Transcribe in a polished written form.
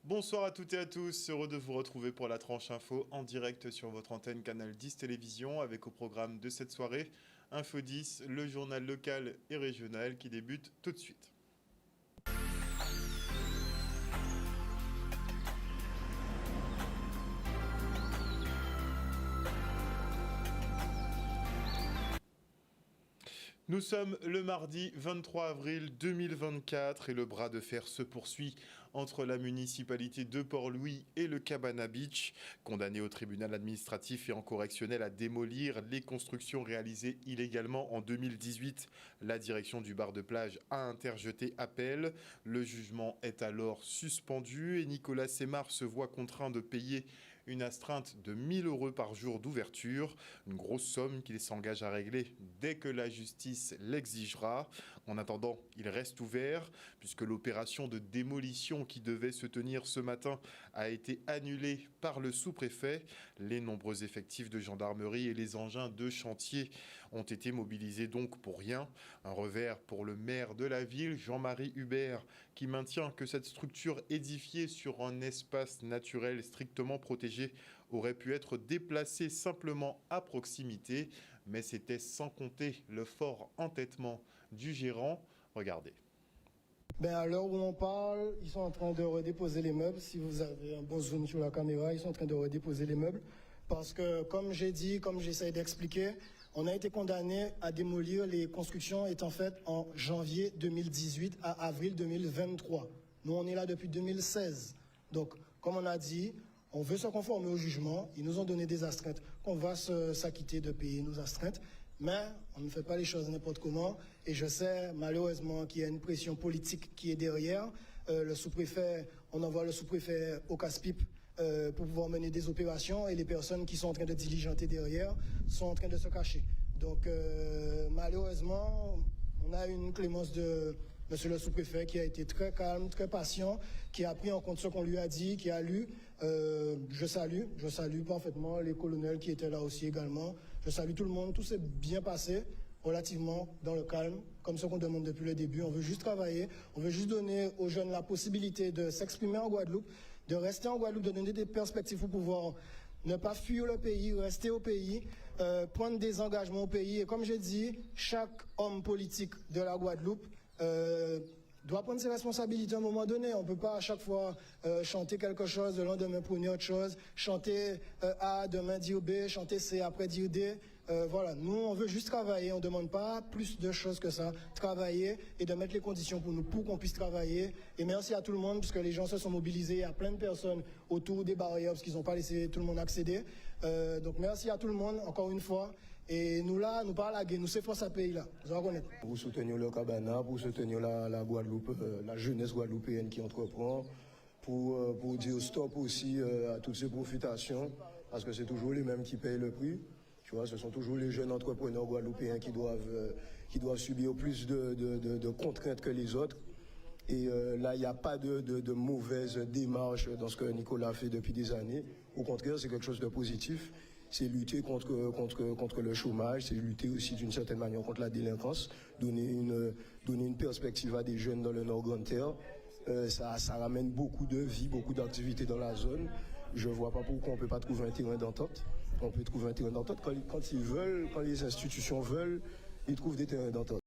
Bonsoir à toutes et à tous, heureux de vous retrouver pour la tranche info en direct sur votre antenne Canal 10 Télévision avec au programme de cette soirée Info 10, le journal local et régional qui débute tout de suite. Nous sommes le mardi 23 avril 2024 et le bras de fer se poursuit entre la municipalité de Port-Louis et le Cabana Beach, condamné au tribunal administratif et en correctionnel à démolir les constructions réalisées illégalement en 2018. La direction du bar de plage a interjeté appel. Le jugement est alors suspendu et Nicolas Sémar se voit contraint de payer une astreinte de 1 000 € par jour d'ouverture, une grosse somme qu'il s'engage à régler dès que la justice l'exigera. En attendant, il reste ouvert puisque l'opération de démolition qui devait se tenir ce matin a été annulée par le sous-préfet. Les nombreux effectifs de gendarmerie et les engins de chantier ont été mobilisés donc pour rien. Un revers pour le maire de la ville, Jean-Marie Hubert, qui maintient que cette structure édifiée sur un espace naturel strictement protégé aurait pu être déplacée simplement à proximité, mais c'était sans compter le fort entêtement du gérant. Regardez. À l'heure où on parle, ils sont en train de redéposer les meubles. Si vous avez un bon zoom sur la caméra, ils sont en train de redéposer les meubles. Parce que, comme j'ai dit, comme j'essaie d'expliquer, on a été condamné à démolir les constructions étant faites en janvier 2018 à avril 2023. Nous, on est là depuis 2016. Donc, comme on a dit, on veut se conformer au jugement. Ils nous ont donné des astreintes. On va s'acquitter de payer nos astreintes. Mais on ne fait pas les choses n'importe comment. Et je sais malheureusement qu'il y a une pression politique qui est derrière. Le sous-préfet, on envoie le sous-préfet au casse-pipe pour pouvoir mener des opérations. Et les personnes qui sont en train de diligenter derrière sont en train de se cacher. Donc malheureusement, on a une clémence de monsieur le sous-préfet qui a été très calme, très patient, qui a pris en compte ce qu'on lui a dit, qui a lu. Je salue parfaitement les colonels qui étaient là aussi également. Je salue tout le monde, tout s'est bien passé, relativement dans le calme, comme ce qu'on demande depuis le début. On veut juste travailler, on veut juste donner aux jeunes la possibilité de s'exprimer en Guadeloupe, de rester en Guadeloupe, de donner des perspectives pour pouvoir ne pas fuir le pays, rester au pays, prendre des engagements au pays. Et comme j'ai dit, chaque homme politique de la Guadeloupe doit prendre ses responsabilités à un moment donné. On ne peut pas à chaque fois chanter quelque chose, le lendemain prôner autre chose, chanter A, demain dire B, chanter C, après dire D. Voilà, nous on veut juste travailler, on ne demande pas plus de choses que ça. Travailler et de mettre les conditions pour nous, pour qu'on puisse travailler. Et merci à tout le monde, puisque les gens se sont mobilisés. Il y a plein de personnes autour des barrières, parce qu'ils n'ont pas laissé tout le monde accéder. Donc merci à tout le monde, encore une fois. Et nous là, nous pas laguer, nous c'est force à pays là, vous en connaissez. Pour soutenir le Cabana, pour soutenir la Guadeloupe, la jeunesse guadeloupéenne qui entreprend, pour dire stop aussi à toutes ces profitations, parce que c'est toujours les mêmes qui payent le prix. Tu vois, ce sont toujours les jeunes entrepreneurs guadeloupéens qui doivent subir plus de contraintes que les autres. Et là, il n'y a pas de mauvaise démarche dans ce que Nicolas fait depuis des années. Au contraire, c'est quelque chose de positif. C'est lutter contre le chômage, c'est lutter aussi d'une certaine manière contre la délinquance, donner une perspective à des jeunes dans le Nord-Grande-Terre. Ça ramène beaucoup de vie, beaucoup d'activités dans la zone. Je ne vois pas pourquoi on ne peut pas trouver un terrain d'entente. On peut trouver un terrain d'entente quand ils veulent, quand les institutions veulent, ils trouvent des terrains d'entente.